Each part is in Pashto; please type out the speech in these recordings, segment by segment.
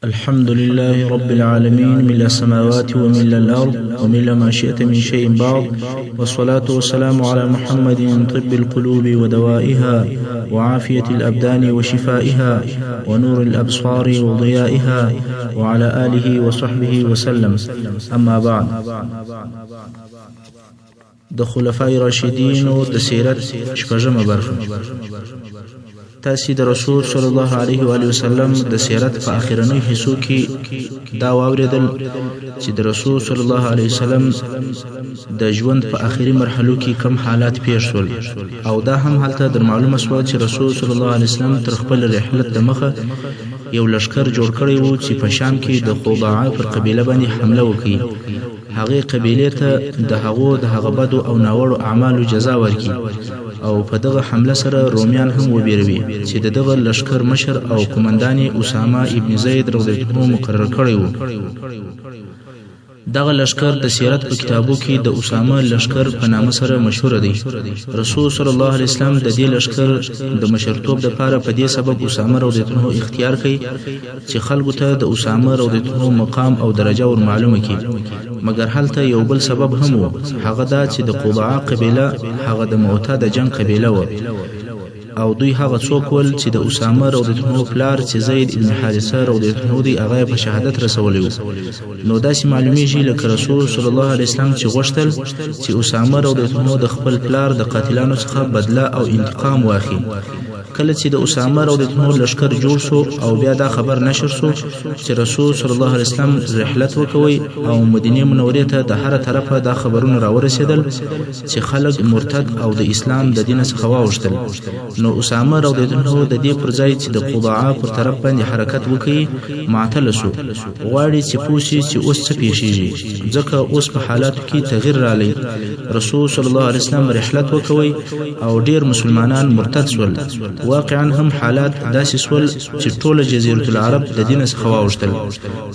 الحمد لله رب العالمين ملء السماوات وملء الأرض وملء ما شئت من شيء بعض، والصلاة والسلام على محمد طب القلوب ودوائها وعافية الأبدان وشفائها ونور الأبصار وضيائها وعلى آله وصحبه وسلم. أما بعد، د خلفای راشدینو د سیرت شپږمه برخه. تاسې د رسول صلی الله علیه و وسلم د سیرت په اخرنۍ حصو کې دا واوریدل چې د رسول صلی الله علیه وسلم د ژوند په اخري مرحلو کې کم حالات پیښ شول، او دا هم هلته در معلومه شوه چې رسول صلی الله علیه وسلم تر خپل رحلت د مخه یو لشکر جوړ کړی و چې په شام کې د خضاعه پر قبیله باندې حمله وکړي. هغه قبیله ته د هغه بدو او ناوړو اعمالو جزا ورکړي، او په دغه حمله سره رومیان هم وبېروي چې دغه لشکر مشر او قومندان اسامه ابن زید رضی الله عنه مقرر کړی و. دغه لشکر د سیرت په کتابو کې د اسامه لشکر په نامه سره مشهور دی. رسول صلی الله علیه وسلم د دې لشکر د مشرتوب لپاره په دې سبب اسامه رضی الله عنه اختیار کړي چې خلکو ته د اسامه رضی الله عنه مقام او درجه ور معلومه کړي. مګر هلته یو بل سبب هم و، هغه دا چې د قضاعه قبیله هغه د معتاد د جنگ قبیله و، او دوی هغه څوک ول چې د اسامه رضی الله عنه پلار چې زید ابن حارثه رضی الله عنه دی هغه په شهادت رسولی و. نو داسې معلومیږي لکه رسول صلی الله علیه وسلم چې غوښتل چې اسامه رضی الله عنه د خپل پلار د قاتلانو څخه بدله او انتقام واخلي. کله چې د اسامه رضی الله عنه لشکر جوړ شو او بیا دا خبر نشر شو چې رسول صلی الله علیه وسلم رحلت وکوي او مدینه منورې ته د هر طرفه دا خبرونه راورسېدل چې خلک مرتد او د اسلام د دین څخه واوښتل. نو اسامه رضی الله عنه د دې پر ځای چې د قضاعه پر طرف باندې حرکت وکړي معطل شو، غواړي چې پوه شي چې اوس څه پیښیږي، ځکه اوس په حالاتو کې تغیر رالی. رسول صلی الله علیه وسلم رحلت وکوي او ډیر مسلمانان مرتد شول. واقعا هم حالات داسې شول چې ټوله جزیرة العرب د دین څخه واوښتل.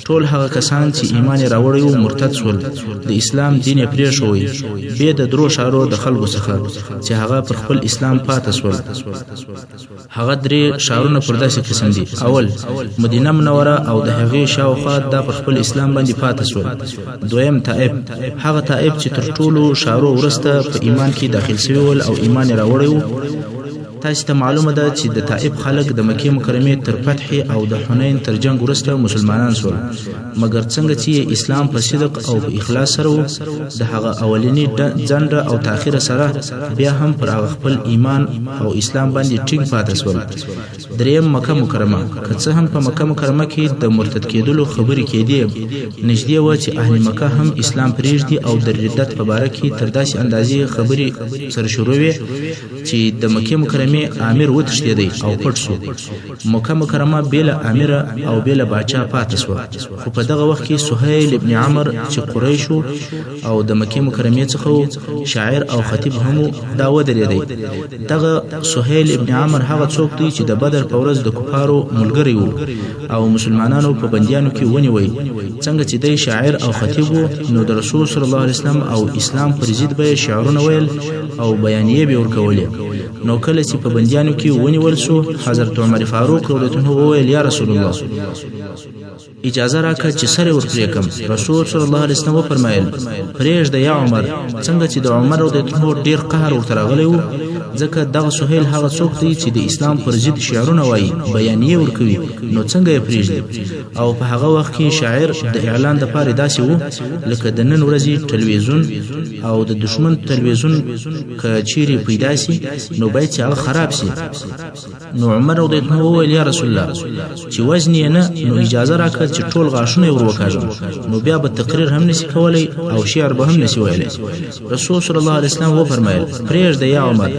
ټول هغه کسان چې ایمان یې راوړی و مرتد شول، د اسلام دین یې پرېښوی، بې د درو ښارو د خلکو څخه چې هغه پر خپل اسلام پاته شول. هغه درې ښارونه پر داسې قسم دي: اول مدینه منوره او د هغې شاوخوا دا پر خپل اسلام باندې پاته شول. دویم طائف، هغه طائف چې تر ټولو ښارو وروسته په ایمان کې داخل شوي ول او ایمان یې راوړی و. تاسې ته معلومه ده چې د طائف خلک د مکې مکرمې تر فتح او د حنین تر جنگ وروسته مسلمانان شول، مګر څنګه چې اسلام په صدق او په اخلاص سره و، د هغه اولینی ځنډ او تاخیر سره بیا هم پر هغه خپل ایمان او اسلام باندې ټینګ پاتې شول. دریم مکه مکرمه، که څه هم په مکه مکرمه کې د مرتد کېدلو خبرې کېدې، نږدې وه چې اهل مکه هم اسلام پرېږدي او د ردت په باره کې تر داسې اندازې خبرې سره شروع وې چې د مکې مکرمې امیر وتښتېدی او پټ شو. مکه مکرمه بېله امیر او بېله باچا پاتې شوه. خو په دغه وخت کې سهیل ابن عمر چې قریشو او د مکې مکرمې څخه و، شاعر او خطیب هم دا ودرېدی. دغه سهیل ابن عمر هغه څوک دی چې د بدر په ورځ د کفارو ملګری و او مسلمانانو په بندیانو کې ونیوی. څنګه چې دی شاعر او خطیب و، نو د رسول صلی الله علیه وسلم او اسلام پر ضد به شعرونه ویل او بیانیې به ورکولې. نو کله چې په بندیانو کې ونیول شو، حضرت عمر فاروق رضی الله عنه وویل: یا رسول الله، اجازه راکړه چې سر ورپرېږدم. رسول صلی الله علیه وسلم وفرمایل: پرېږده یا عمر. څنګه چې د عمر رضی الله عنه ډېر قهر ورته راغلی و، ځکه دغه سهیل هغه څوک دی چې د اسلام پر ضد شعرونه وایي، بیانیې ورکوي، نو څنګه یې پرېږدي؟ او په هغه وخت کې شاعر د اعلان دپاره داسې و لکه د نن ورځې ټلویزیون، او د دشمن ټلویزیون که چیرې پیدا سي نو باید چې هغه خراب سي. نو عمر رضی الله عنه وویل: یا رسول الله، چې وزن یې نه، نو اجازه راکړه چې ټول غاښونه یې ور وکاږم، نو بیا به تقریر هم نشي کولی او شعر به هم نشي ویلی. رسول صلی الله علیه وسلم وفرمایل: پرېږده یا عمر،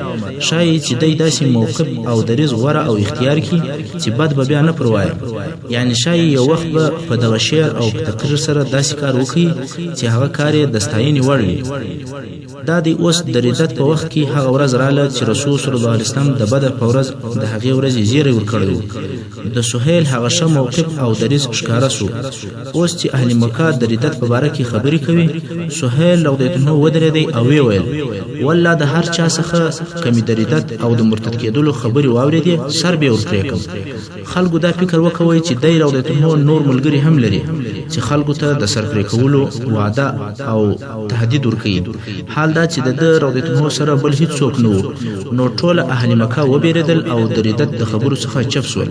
شاید چې دی داسې موقف او دریځ غوره او اختیار کړي چې بد به بیا نه پروایم. یعنی شاید یو وخت به په دغه شعر او په تقریر سره داسې کار وکړي چې هغه کار یې د ستاینې وړ وي. دا دی اوس د ردت په وخت کې هغه ورځ رااله چې رسول صلی الله علیه وسلم د بدر په ورځ د هغې ورځې زیری ورکړی د سهیل هغه ښه موقف او دریځ ښکاره سو. اوس چې اهل مکه د ردت په باره کې خبرې کوي، سهیل رضی الله عنه ودرېدی او ویې ویل والله د هر چا څخه کمی د ردت او د مرتد کېدلو خبرې واورېدې سر به یې ورپرې کړم. خلکو دا فکر وکوئ چې دی رضی الله عنه نور ملګري هم لري چې خلکو ته د سر پرې کولو وعده او تهدید ورکوي. حال دا چې د ده رضی الله عنه سره بل هیڅوک نه و، نو ټوله اهل مکه وبېرېدل او د ردت د خبرو څخه چپ شول.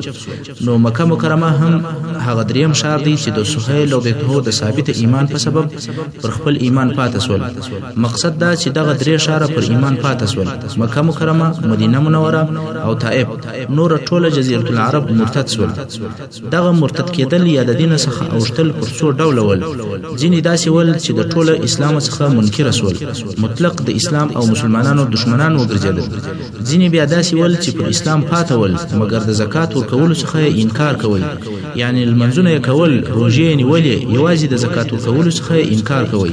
نو مکه مکرمه هم هغه دریم ښار دی چې د سهیل رضی الله عنه د ثابت ایمان په سبب پر خپل ایمان پاتې شول. مقصد دا چې دغه درې ښاره پر ایمان پاتې شول، مکه مکرمه، مدینه منوره او طائف. نور ټوله جزیره العرب مرتد شول. دغه مرتد کېدل یا د دین څخه اوښتل پر څو ډوله ول. ځینې داسې ول چې د ټوله اسلام څخه منکر شول، مطلق د اسلام او مسلمانانو دشمنان وګرځېدل. ځینې بیا داسې ول چې پر اسلام پاتې ول مګر د زکات ورکولو څخه انکار کوي، یعنی لمنځونه یې کول، روژې یې نیولې، یوازې د زکات ورکولو څخه انکار کوي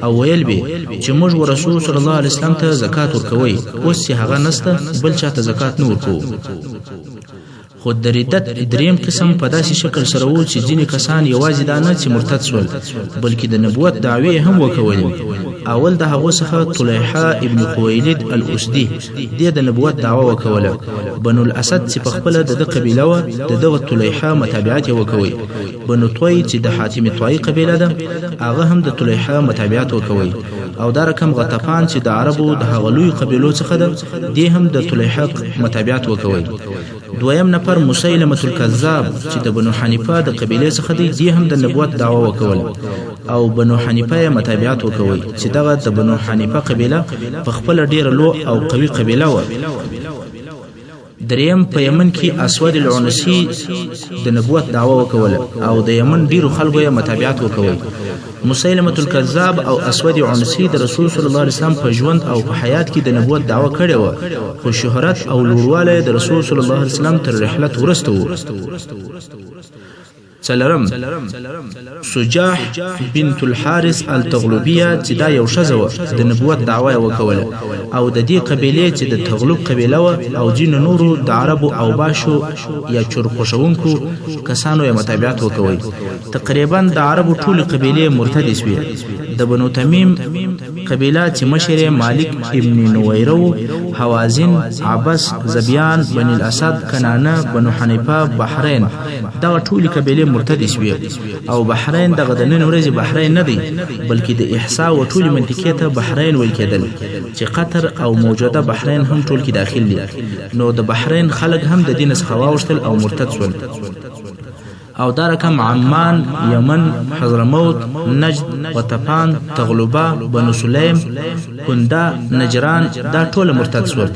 او ویل به چې موږ رسول صلی الله علیه وسلم ته زکات ورکوي، اوس چې هغه نسته بل چاته زکات نه ورکوو. خو د ردت دریم قسم په داسې شکل سره و چې ځینې کسان یوازې دا نه چې مرتد شول بلکې د نبوت دعوې هم وکولې. اول د هغو څخه طلیحه ابن خویلد الاسدي دې د نبوت دعوه وکوله. بنو الاسد چې په خپله د ده قبیله وه د دغه طلیحه متابعت یې وکوي. بنو طوی چې د حاتم طوی قبیله ده هغه هم د طلیحه متابعت وکوي. او دا رقم غطفان چې د عربو د هغه لویو قبیلو څخه ده دې هم د طلیحه متابعت وکوي. دویم نفر مسیلمة الکذاب چې د بنو حنیفه د قبیلې څخه دی، دې هم د نبوت دعوه وکول او بنو حنیفه یې متابعت وکوي چې دغه د بنو حنیفه قبیله په خپله ډیره لو او قوي قبیله وه. دریم په یمن کې اسود العنسی د نبوت دعوه وکوله او د یمن ډیرو خلکو یې متابعت وکوي. مسیلمة الکذاب او اسود عنسی د رسول صلی الله علیه وسلم په ژوند او په حیات کې د نبوت دعوه کړې وه، خو شهرت او لوړوالی د رسول صلی الله علیه وسلم تر رحلت وروسته و. څلورم سجاح بنت الحارث التغلبیه چې دا یو ښځه وه د نبوت دعوه یې وکوله او د دې قبیلې چې د تغلب قبیله وه او ځینو نورو د عربو او باشو یا چور خوښونکو کسانو یې متابعت وکوي. تقریبا د عربو ټولې قبیلې مرتدې شوې. د بنو تمیم قبیله چې مشر مالک ابن نویره و، حوازن، عبس، زبیان، بني الاسد، کنانه، بنو حنیفه، بحرین، دغه ټولې قبیلې مرتدې شوې. او بحرین دغه د نن ورځې بحرین نه دی بلکې د احسا و ټولې منطقې ته بحرین ویل کېدل چې قطر او موجوده بحرین هم ټول کې داخل دي. نو د بحرین خلک هم د دین څخه واوښتل او مرتد شول. او دا رقم عمان، یمن، حضرموت، نجد، غطفان، تغلبه، بنو سلیم، کنده، نجران دا ټول مرتد شول.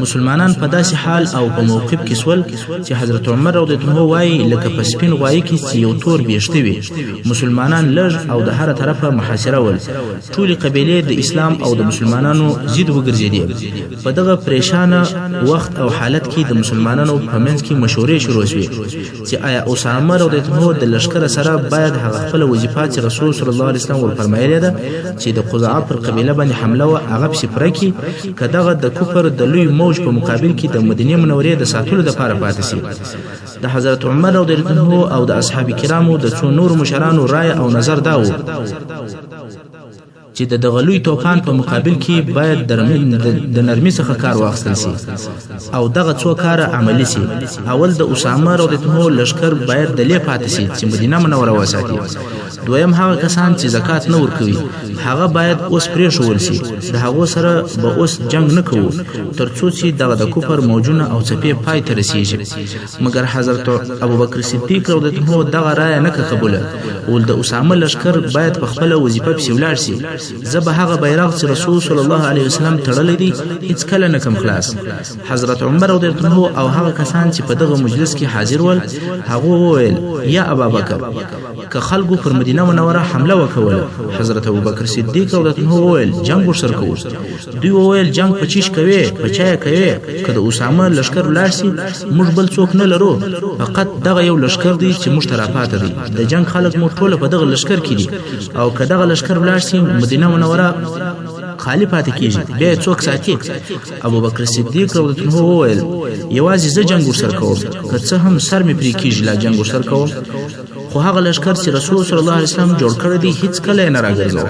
مسلمانان په داسې حال او په موقف کې شول چې حضرت عمر رضی الله عنه وایي لکه په سپین غوایي کې چې یو تور بیشته وي. مسلمانان لږ او د هره طرفه محاصره ول. ټولې قبیلې د اسلام او د مسلمانانو ضد وګرځېدې. په دغه پریشانه وخت او حالت کې د مسلمانانو په منځ کې مشورې شروع شوې چې آیا اسامه رضی الله عنه د لشکر سره باید هغه خپل وظیفه چې رسول صلی الله علیه وسلم ورفرمایلی ده چې د قزاعه پر قبیله باندې حمله و هغه پسې پوره کړي، که دغه د کفر د لوی موج په مقابل کې د مدینې منورې د ساتلو دپاره پاتې شي. د حضرت عمر رضی الله عنه او د اصحاب کرامو د څو نورو مشرانو رای او نظر دا و چې د دغه لوی توپان په مقابل کې باید د نرمۍ څخه کار واخیستل سي او دغه څو کاره عملي سي. اول د اسامه رضی الله عنه لشکر باید د لې پاتې سي چې مدینه منوره وساتي. دویم هغه کسان چې زکات نه ورکوي هغه باید اوس پرېښول سي. د هغو سره به اوس جنگ نه کوو تر څو چې دغه د کفر موجونه او څپې پای ته رسیږي. مګر حضرت ابوبکر صدیق رضی الله عنه دغه رایه نه قبوله ول د اسامه لشکر باید په خپله وظیفه پسې ولاړ سي. زه به هغه بیرغ چې رسول صلی الله علیه وسلم تړلی دی هیڅکله نه کم خلاص. حضرت عمر رضی الله عنه او هغه کسان چې په دغه مجلس کې حاضر ول هغه وویل یا ابابکر که خلکو پر مدینه منوره حمله وکوله. حضرت ابوبکر صدیق رضی الله عنه وویل جنگ ورسره کوو. دوی وویل جنگ په چیش کوي په چا کوي، که د اسامه لشکر ولاړ سي موږ بل څوک نه لرو، فقط دغه یو لشکر دی چې موږ ته راپاته دی. د جنگ خلک مو ټوله په دغه لشکر کې دي او که دغه لشکر ولاړ سي مدینه منوره خالی پاتې کیږي بیا څوک ساتي ابو بکر صدیق رضی الله عنه وویل یوازې زه جنگ ورسره کوم که څه هم سر مې پرې کیږي لا جنگ ورسره کوم خو هغه لشکر چې رسول صلی الله علیه وسلم جوړ کړی دی هیڅ کله نه راګرځاو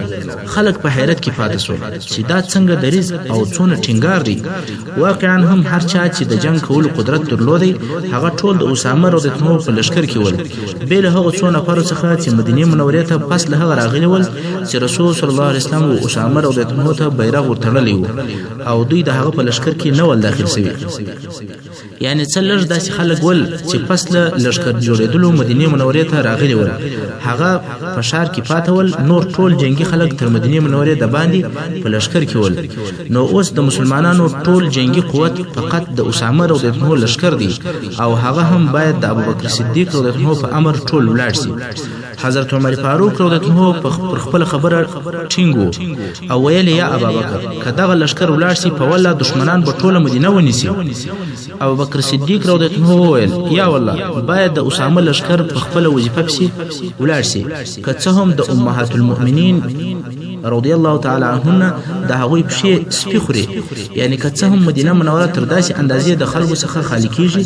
خلک په حیرت کې پاتې شول چې دا څنګه دریز او څونه ټینګار دی واقعا هم هر چا چې د جنگ کولو قدرت درلودي هغه ټول د اسامه رضی الله عنه په لشکر کې ول بل هغه څو نفر څخه چې مدینه منوره ته پس له هغه راغلي ول چې رسول صلی الله علیه وسلم او اسامه رضی الله عنه ته بیرغ ورتړلی وو او دوی د هغه په لشکر کې نه ول داخل شوي یعنی څلور داسې خلک ول چې پس له لشکر جوړېدلو مدینه منوره ته راغلي ول هغه په شار کې پاتول نور ټول جنگي خلک تر مدینه منوره د باندې په لشکر کې ول نو اوس د مسلمانانو ټول جنگي قوت فقط د اسامه رضی الله عنه لشکر دی او هغه هم باید د ابوبکر صدیق رضی الله عنه په امر ټول ولاړ شي حضرت عمر فاروق رضی الله عنه پر خپل خبره ټینګو او ویل یا ابوبکر کداغه لشکر ولاړ شي په ولا دشمنان په ټوله مدینه ونیسي ابوبکر صدیق رضی الله عنه ویل یا والله باید د اسامه لشکر په خپل وظیفه پسې ولاړ شي که څه هم د امهات المؤمنین رضی الله تعالی عنهن د هغوی پښې سپي خوري یعنی که څه هم مدینه منوره تر داسې اندازې د خلکو څخه خالی کیږي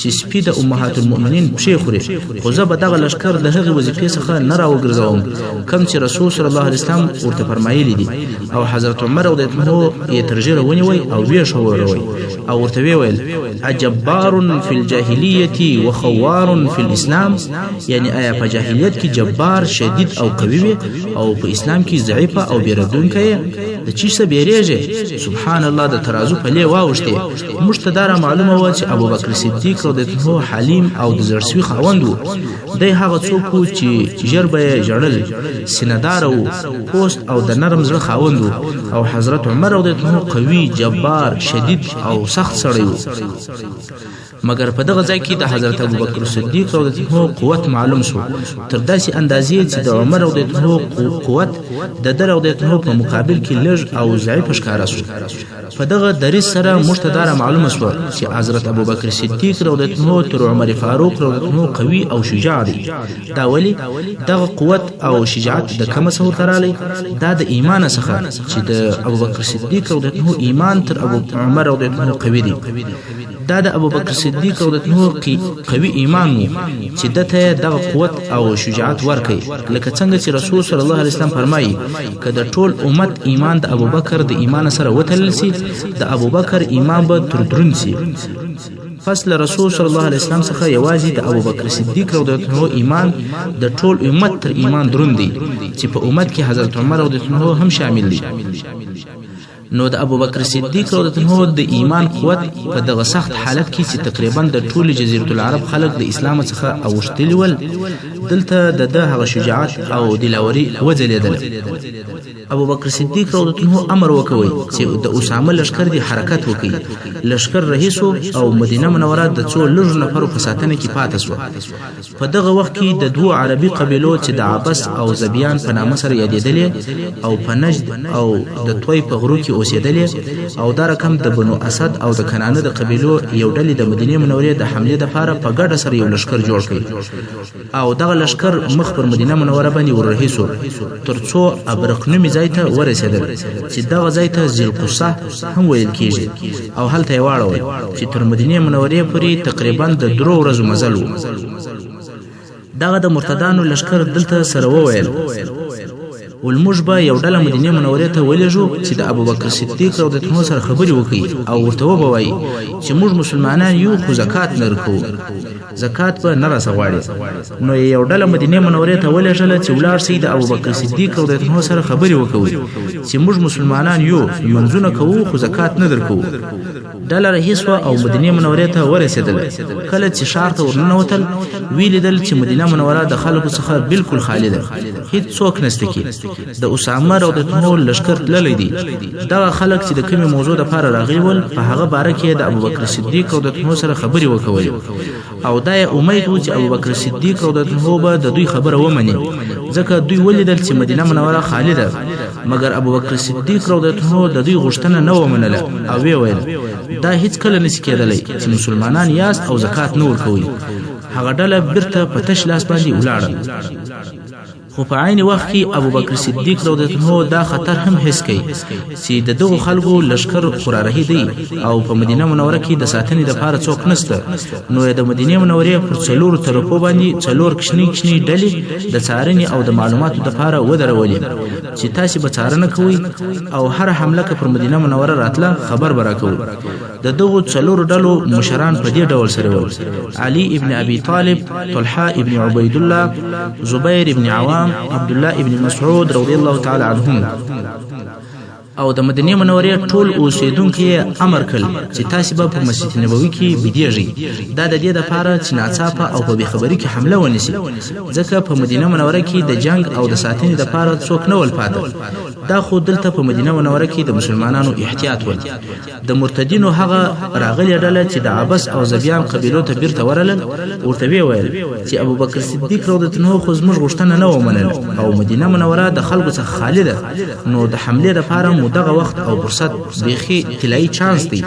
چې سپي د امهات المؤمنین پښې خوري خو زه به دغه لشکر د هغې وظیفې څخه نه راوګرځوم کوم چې رسول صلی الله علیه وسلم ورته فرمایلی دي او حضرت عمر رضی الله عنه یې تر ژیره ونیوی او ویې ښوروی او ورته ویل اجبار فی الجاهلیة وخوار فی الاسلام یعنی آیا په جاهلیت کې جبار شدید او قوي وي او په اسلام کې ضعیف او بیردونکی د چی څه بیریږي سبحان الله د ترازو په لې واوښتي موږ ته دا معلومه و چې ابوبکر صدیق رضی الله عنه حلیم او د زړسوي خاوند و دی هغه څوک چې ژر به ژړل سیندار او پوست او د نرم زړه خاوند و او حضرت عمر رضی الله عنه قوي جبار شدید او سخت سړی و مگر په دغه ځای کې د حضرت ابوبکر صدیق رضی الله عنه قوت معلوم شو تر داسې اندازې چې د عمر رضی الله عنه قوت د در رضی الله عنه په مقابل کې لږ او ضعیف ښکارا شو په دغه دریځ سره مشتدار معلومه شو چې حضرت ابوبکر صدیق رضی الله عنه تر عمر فاروق رضی الله عنه قوي او شجاع دی دا ولی دغه قوت او شجاعت د کوم څه ترالی دا د ایمان څخه چې د ابوبکر صدیق رضی الله عنه ایمان تر عمر رضی الله عنه قوي دی دا د ابوبکر صدیق رضی الله عنه قوي ایمان چې دته دغه قوت او شجاعت ورکړي لکه څنګه چې رسول صلی الله علیه وسلم فرمایي کله ټول امت ایمان د ابوبکر د ایمان سره وتلل سي د ابوبکر ایمان به تر درون سي فصل رسول صلی الله علیه وسلم څخه یوازې د ابوبکر صدیق رضی الله عنه ایمان د ټول امت تر ایمان درون دی چې په امت کې حضرت عمر رضی الله عنه هم شامل دي نو د ابوبکر صدیق رضی الله عنه د ایمان قوت په دغه سخت حالت کې چې تقریبا د ټول جزیره العرب خلک د اسلام څخه اوښتلی ول دلته د هغه شجاعت او دلاوري وځلیدل ابوبکر صدیق رضی الله عنه امر وکوي چې د اسامه لشکر دی حرکت وکړي لشکر رئیسو او مدینه منوره د څو لږ نفرو په ساتنه کې پاتې شو په دغه وخت کې د دوه عربي قبیلو چې د عبس او زبیان په نامه سره یادېدلې او په نجد او د طوی په غرو کې اوسېدلې او دا رقم د بنو اسد او د کنانه د قبیلو یو ډلې د مدینه منورې د حمله لپاره په ګډه سره یو لشکر جوړ کړ او دغه لشکر مخ پر مدینه منوره باندې ورهیسو ترڅو ابرقنمی ځای ته ورسېدل چې دغه ځای ته ذوالقصه هم ویل کېږي او هلته یې واړول چې تر مدینه منورې پورې تقریبا د 3 ورځو مزل و دغه د مرتدانو لشکر دلته سره وویل والموږ به یو ډله مدینه منورې ته ولېږو چې د ابوبکر صدیق رضی الله عنه سره خبرې وکړي او ورته ووایي چې موږ مسلمانان یو خو زکات نه ورکوو زکات به نه راسغواړي نو یو ډله مدینه منورې ته ولېږله چې ولاړ شي د ابوبکر صدیق رضی الله عنه سره خبرې وکړي چې موږ مسلمانان یو منځونه کوو خو زکات نه درکوو ډله رئیس او مدینه منورې ته ورسېدل کله چې شار ته ورننوتل ویلیدل چې مدینه منوره د خلکو څخه بالکل خالی ده هیڅ څوک نشته کې د اسامه رضی الله عنه لشکر تللی دی دا خلک چې د کومې موضوع لپاره راغلي ول په هغه باره کې د ابوبکر صدیق رضی الله عنه سره خبرې وکولې او دا امید و چې ابوبکر صدیق رضی الله عنه به د دوی خبره ومني ځکه دوی ولیدل چې مدینه منوره خالی ده مګر ابوبکر صدیق رضی الله عنه د دوی غوښتنه نه ومنله او ویل دا هیڅ کله نشي کېدلی چې مسلمانان یاست او زکات نه ورکوي هغه ډله بیرته په تش لاس باندې ولاړه خو په عین وخت کې ابوبکر صدیق رضی الله عنه دا خطر هم حس کړي چې دغه خلکو لشکر خوراره دي او په مدینه منوره کې د ساتنې لپاره څوک نشته. نو د مدینه منورې پر څلور طرفو باندې څلور کشنی ډلې د څارنې او د معلوماتو لپاره ودرولې چې تاسو به څارنه کوئ او هر حمله که پر مدینه منوره راتله خبر به راکوئ. د دغو څلور ډلو مشران په دې ډول سره وو: علي ابن ابي طالب، طلحه ابن عبید الله، زبیر ابن عوام، عبد الله ابن مسعود رضی الله تعالی عنهم. او د مدینه منورې ټول اوسیدونکو امر کړ چې تاسو به په مسجد نبوي کې بيدیږئ. دا د دې لپاره چې ناڅاپه او په بخبري کې حمله ونیسي، ځکه په مدینه منوره کې د جنگ او د ساتنې لپاره څوک نه ول پاتې. دا خو دلته په مدینه منوره کې د مسلمانانو احتیاط ول. د مرتدینو هغه راغلي ډله چې د عبس او زبیان قبیلو ته بیرته ورلل، ورته ویل چې ابوبکر صدیق رضی الله عنه خو زموږ غوښتنه نه ومنله او مدینه منوره د خلکو څخه خالی ده، نو د حمله لپاره دغه وخت او فرصت بيخي طلایي چانس دی،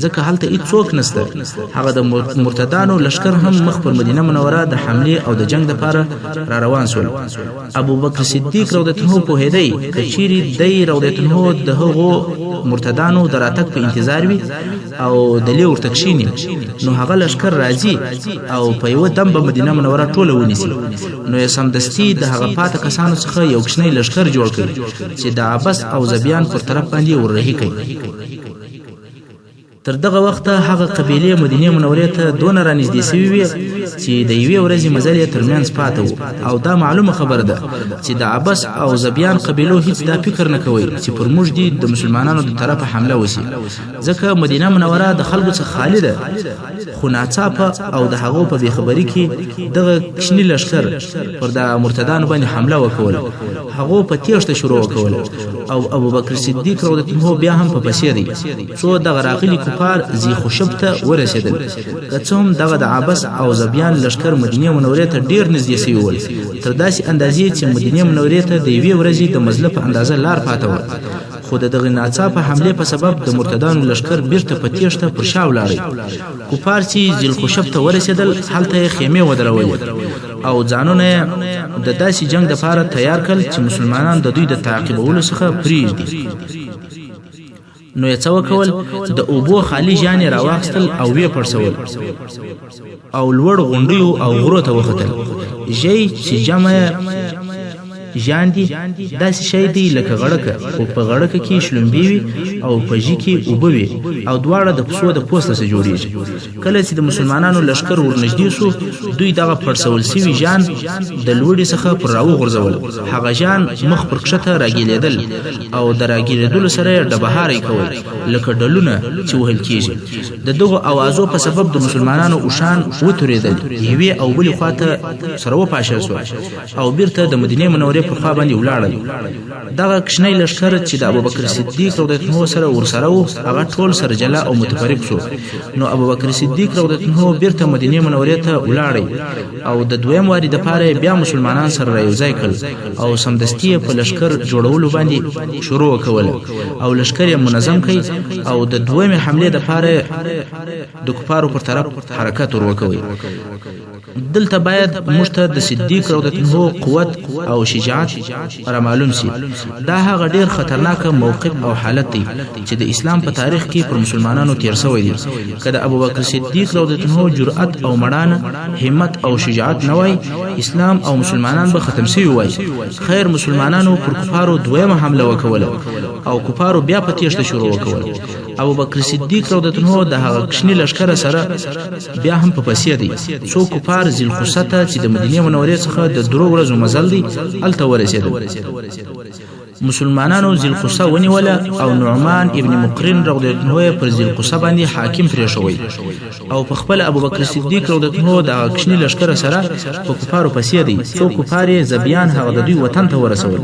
ځکه هلته هیڅوک نشته. هغه د مرتدانو لشکر هم مخ پر مدینه منوره د حمله او د جنگ لپاره را روان شول. ابوبکر صدیق رضی الله عنه په هدی کچيري دی رضی الله عنه د هغو مرتدانو دراتک په انتظار وي او د لیور تکشینی، نو هغه لشکر راځي او په یو دم په مدینه منوره ټوله ونیسي. نو یې سمدستي د هغه پاته کسانو څخه یو کښنی لشکر جوړ کړ چې د عبس او زبیان پر طرف باندې ورهي کوي. تر دغه وخت هغه قبیله مدینه منورې ته دون را نږدې شوی وي چې د یوې ورځې مزل یې ترمنځ پاتې وو. او دا معلومه خبره ده چې د عبس او زبیان قبیلو هیڅ دا فکر نه کوي چې پر موږ دي د مسلمانانو د طرفه حمله وشي، ځکه مدینه منوره د خلکو څخه خالی ده. خو ناڅاپه او د هغو په بېخبري کې دغه کشنی لشکر پر د مرتدانو باندې حمله وکول. هغو په تیښته شروع وکول او ابوبکر صدیق رضی الله عنه بیا هم په پسې دی. څو دغه راغلي کفار زی خوشب ته ورسېدل، که څه هم دغه د عبس او زبیان لشکر مدینه منورې ته ډیر نږدې شوي ول، تر داسې اندازې چې مدینه منورې ته د یوې ورځې د مزله په اندازه لار پاته وه. خو د دغه ناڅاپه حمله په سبب د مرتدانو لشکر بیرته په تیښته پر شا ولاړی. کفار چې ذل خوشب ته ورسېدل هلته خیمې ودرولې او ځانونه د داسې جنگ لپاره تیار کړل چې مسلمانان د دوی د تعقیبولو څخه پریږدي. نو یې څه وکول؟ د اوبو خالی جانې راواخیستل او ویې پړسول او لوړ غونډیو او غرو ته وختل. ژی چې جمع ژان دي داسې شی دی لکه غړکه، خو په غړکه کې شلومبې وي او په ژی کې اوبه وي او دواړه د پسو د پوسته څخه جوړیږي. کله چې د مسلمانانو لشکر ورنږدې شو، دوی دغه پړسول سوي ژان د لوړې څخه پر راوغورځول. هغه ژان مخ پر کښته راګیلېدل او د راګیلېدلو سره یې ډبهاری کول لکه ډلونه چې وهل کېږي. د دغو اوازو په سبب د مسلمانانو اوښان وتورېدل، یوې او بلې خواته سره وپاشل شول او بیرته د مدینې منورې پر خوا باندې ولاړل. دغه کښنی لشکر چې د ابوبکر صدیق رضی الله عنه سره ورسره وو، هغه ټول سره جلا او متفرق شو. نو ابوبکر صدیق رضی الله عنه بیرته مدینې منورې ته ولاړی او د دویم واري د پاره بیا مسلمانان سره رايوځای کړل او سمدستي په لشکر جوړولو باندې شروع وکول او لشکر یې منظم کړي او د دویمه حمله د پاره د کفارو پر طرف حرکت وکوي. دلته باید مشته د صدیق رضی الله عنه قوت او شجاعت را معلوم شي. دا هغه ډیر خطرناک موقف او حالت دی چې د اسلام په تاریخ کې پر مسلمانانو تیر شوی دی. کله ابوبکر صدیق رضی الله عنه جرأت او مړانه، همت او شجاعت نه وای، اسلام او مسلمانان به ختم شي وای. خیر مسلمانانو پر کفارو دویمه حمله وکوله او کفارو بیا په تیښته شروع وکول. ابوبکر صدیق رضی الله عنه د هغه کښنی لشکر سره بیا هم په پسې دی. څو کفار ذل خوسته چې د مدینه منورې څخه د درو ورځو مزل دی الته ورسېدل. مسلمانانو ذل خوسه ونیوله او نعمان ابن مقرن رضی الله عنه پر ذل خوسه باندې حاکم پرې شوی او په خپل ابوبکر صدیق رضی الله عنه د کښنی لشکر سره په کفارو پسې دی. څو کفار زبیان هغه د دوی وطن ته ورسول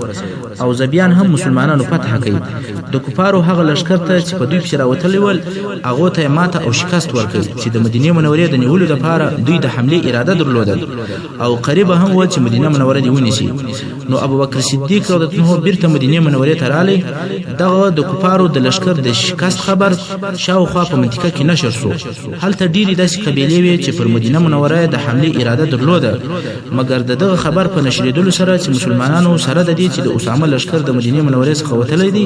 او زبیان هم مسلمانانو فتح کړي. د کفارو هغه لشکر ته چې په دوی پسې راوتلی ول، هغه ته ماته او شکست ورکړ چې د مدینه منورې د نیولو لپاره دوی د حمله اراده درلوده او قریب هم و چې مدینه منوره دی ونیسي. نو ابوبکر صدیق رضی الله عنه بیرته مدینه منورې ته رالی. دغه د کفارو د لشکر د شکست خبر شاوخوا په منطقه کې نشر شو. هلته ډېرې داسې قبیلې وې چې پر مدینه منوره د حملې اراده درلوده، مګر دغه خبر په نشریدلو سره چې مسلمانانو سره د دې چې د اسامه لشکر د مدینه منورې څخه وتلی دی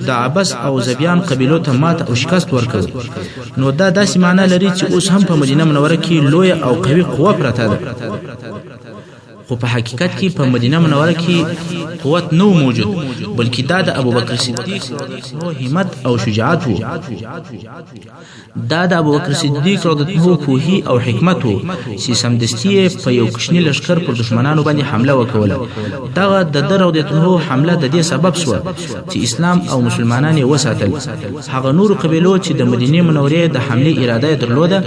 د عبس او زبیان قبیلو ته مات او شکست ورکړ. نو دا داسې معنی لري چې اوس هم په مدینه منوره کې لویه او قوي قوه پرته ده، خو په حقیقت کې په مدینه منوره کې قوت نو موجود، بلکې دا د ابوبکر صدیق همت او شجاعت وو. دا د ابوبکر صدیق رضی الله عنه پوهی او حکمت وو چې سمدستي په یو کوچني لشکر پر دشمنانو باندې حمله وکوله. دغه د ده رضی الله عنه حمله د دې سبب شوه چې اسلام او مسلمانان یې وساتل. هغه نورو قبیلو چې د مدینې منورې د حملې اراده درلوده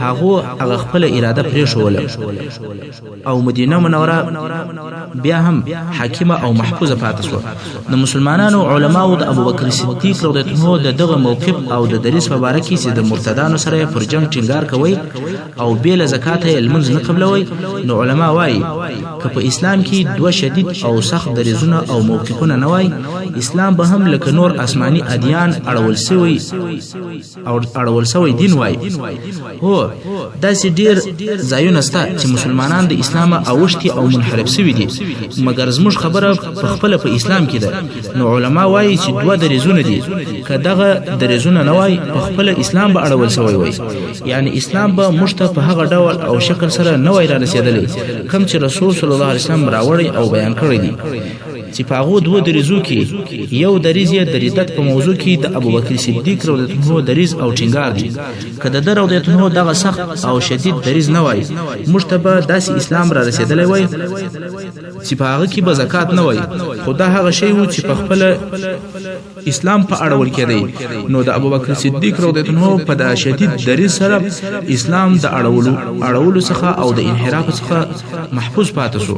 هغه خپله اراده پرېښوله او مدینه منوره بیا هم حاکمه او محفوظه پاتې شوه. د مسلمانانو علماو د ابوبکر صدیق رضی الله عنه د دغه موقف او د دریځ په باره کې چې د مرتدانو سره پر جنګ ټینګار کوي او بې له زکاته یې لمونځ نه قبلوي، نو علما وایي که په اسلام کې دوه شدید او سخت دریځونه او موقفونه نه وای، اسلام به هم لکه نور آسماني ادیان اړول سوی دین وای. هو داسې ډېر ځایونه شته چې مسلمانان د اسلام اوښتي او منحرف سوي دي، مګر زموږ خبره په خپله په اسلام کې ده. نو علما وایي چې دوه دریځونه دي، که دغه دریځونه نه وای په خپله اسلام به اړول سوی وای، یعنی اسلام به موږ ته په هغه ډول او شکل سره نه وای رارسېدلی کوم چې رسول صلی الله علیه وسلم راوړی او بیان کړی دی. چې په هغو دوه دریځو کې یو دریځ یې د ردت په موضوع کې د ابوبکر صدیق رضی الله عنه دریځ او ټینګار دی. که د ده رضی الله عنه دغه سخت او شدید دریځ نه وای، موږ ته به داسې اسلام را رسېدلی وای چې په هغه کې به زکات نه وای، خو دا هغه شی و چې په خپله اسلام په اړول کېدی. نو د ابوبکر صدیق رضی الله عنه په د شدید دریځ سره اسلام د اړولو څخه او د انحراف څخه محفوظ پاتې شو.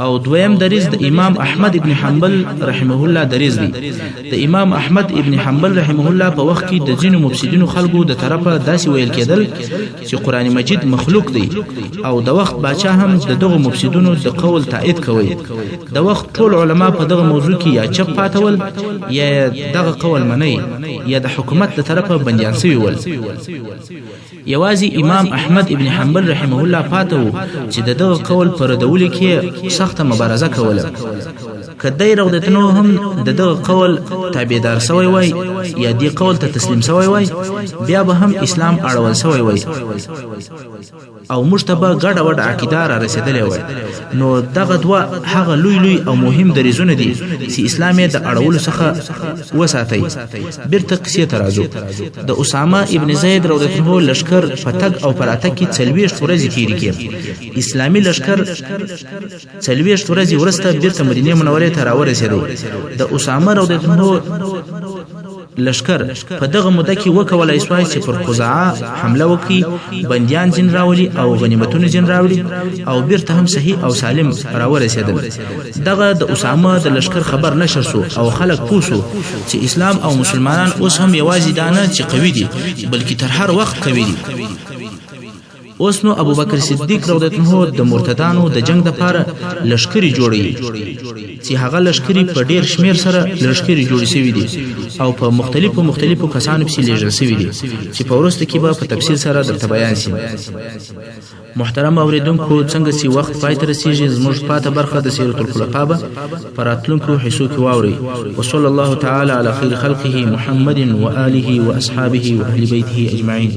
او دویم دریځ د امام احمد ابن حنبل رحمه الله دریځ دی. د امام احمد ابن حنبل رحمه الله په وخت کې د ځینو مفسدینو خلکو د طرفه داسې ویل کېدل چې قرآن مجید مخلوق دی، او د وخت باچا هم د دغه مفسدونو د قول تایید کوي. د وخت ټول علما په دغه موضوع کې یا چپ پاتول یا دغه قول منی یا د حکومت د طرفه بندیان سوي ول. یوازې امام احمد ابن حنبل رحمه الله پاتو چې د دغه قول پر ردولو کې سخته مبارزه کوله. که دی رضی الله عنه هم د دغه قول تابعدار سوی وای یا دی قول ته تسلیم سوی وای، بیا به هم اسلام اړول سوی وای او موږ ته به ګډه وډه عقیده را رسېدلی وای. نو دغه دوه هغه لوی او مهم دریځونه دي چې اسلام یې د اړولو څخه وساتئ. بیرته قصې ته راځو. د اسامه ابن زید رضی الله عنه لشکر په تګ او په راتګ کې 40 ورځې تېرې کړې. اسلامي لشکر 40 ورځې وروسته بیرته مدینې منورې ته راورسېدی. د اسامه رضی الله عنه لشکر په دغه موده کې وکولای شوای چې پر خزاعه حمله وکړي، بندیان ځین راولي او غنیمتونه ځین راوړي او بیرته هم صحیح او سالم راورسېدل. دغه د اسامه د لشکر خبر نشر شو او خلک پوه شو چې اسلام او مسلمانان اوس هم یوازې دا نه چې قوي دي، بلکې تر هر وخت قوي دي. اوس نو ابوبکر صدیق رضی الله عنه د مرتدانو د جنگ لپاره لشکري جوړي چې هغه لشکري په ډیر شمیر سره لشکري جوړ شوی دي او په مختلفو کسانو پسې لیږل شوی دي چې په وروسته کې به په تفصیل سره درته بیان شي. محترم اوریدونکو، څنګه چې وخت پای ته رسیږي زموږ پاته برخه د سیرت الخلفاء به په راتلونکو حصو کې واورئ. وصلی الله تعالی علی خیر خلقه محمد و آله و اصحابه و اهل بیته اجمعین.